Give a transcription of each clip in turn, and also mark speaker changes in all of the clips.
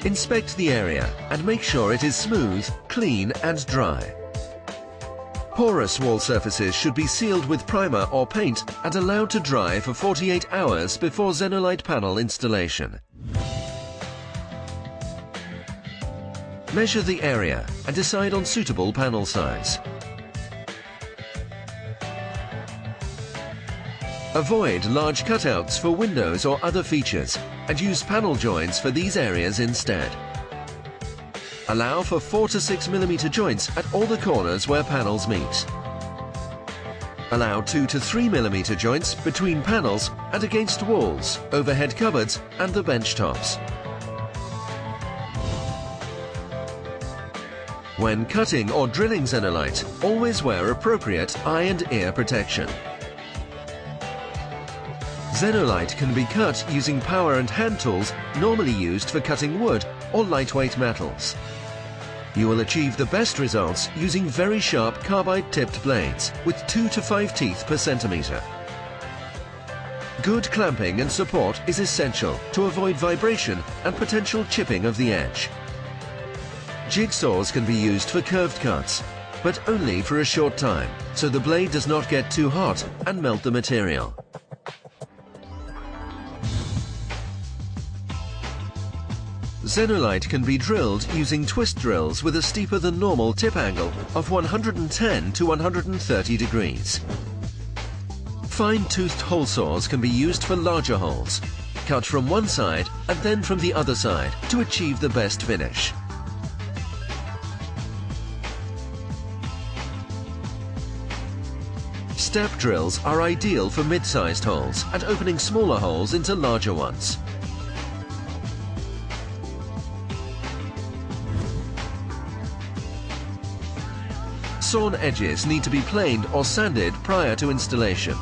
Speaker 1: Inspect the area and make sure it is smooth, clean and dry. Porous wall surfaces should be sealed with primer or paint and allowed to dry for 48 hours before zenolite panel installation. Measure the area and decide on suitable panel size. Avoid large cutouts for windows or other features and use panel joints for these areas instead. Allow for 4 to 6 mm joints at all the corners where panels meet. Allow 2 to 3 mm joints between panels and against walls, overhead cupboards and the bench tops. When cutting or drilling zenolite, always wear appropriate eye and ear protection. Zenolite can be cut using power and hand tools normally used for cutting wood or lightweight metals. You will achieve the best results using very sharp carbide-tipped blades with 2 to 5 teeth per centimeter. Good clamping and support is essential to avoid vibration and potential chipping of the edge. Jigsaws can be used for curved cuts, but only for a short time, so the blade does not get too hot and melt the material. Zenolite can be drilled using twist drills with a steeper than normal tip angle of 110 to 130 degrees. Fine-toothed hole saws can be used for larger holes. Cut from one side and then from the other side to achieve the best finish. Step drills are ideal for mid-sized holes and opening smaller holes into larger ones. Sawn edges need to be planed or sanded prior to installation.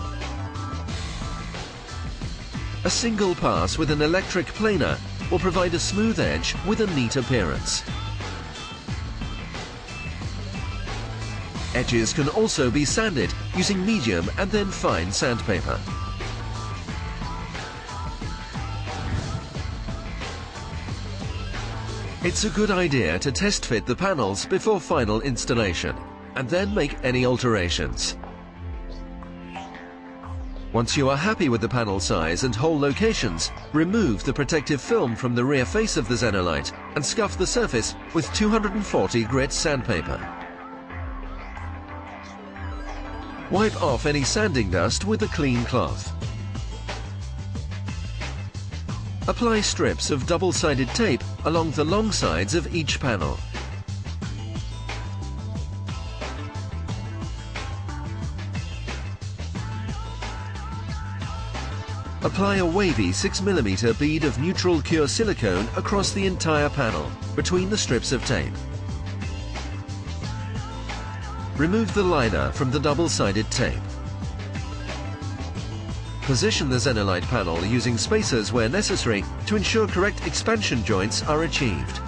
Speaker 1: A single pass with an electric planer will provide a smooth edge with a neat appearance. Edges can also be sanded using medium and then fine sandpaper. It's a good idea to test fit the panels before final installation and then make any alterations. Once you are happy with the panel size and hole locations, remove the protective film from the rear face of the zenolite and scuff the surface with 240 grit sandpaper. Wipe off any sanding dust with a clean cloth. Apply strips of double-sided tape along the long sides of each panel. Apply a wavy 6 mm bead of neutral cure silicone across the entire panel, between the strips of tape. Remove the liner from the double-sided tape. Position the zenolite panel using spacers where necessary to ensure correct expansion joints are achieved.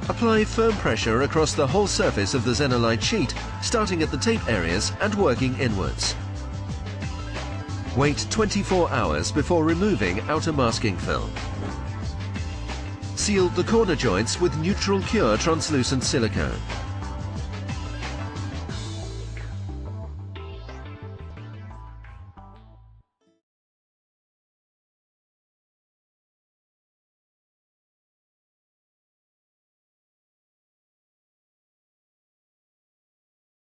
Speaker 1: Apply firm pressure across the whole surface of the zenolite sheet, starting at the tape areas and working inwards. Wait 24 hours before removing outer masking film. Seal the corner joints with neutral cure translucent silicone.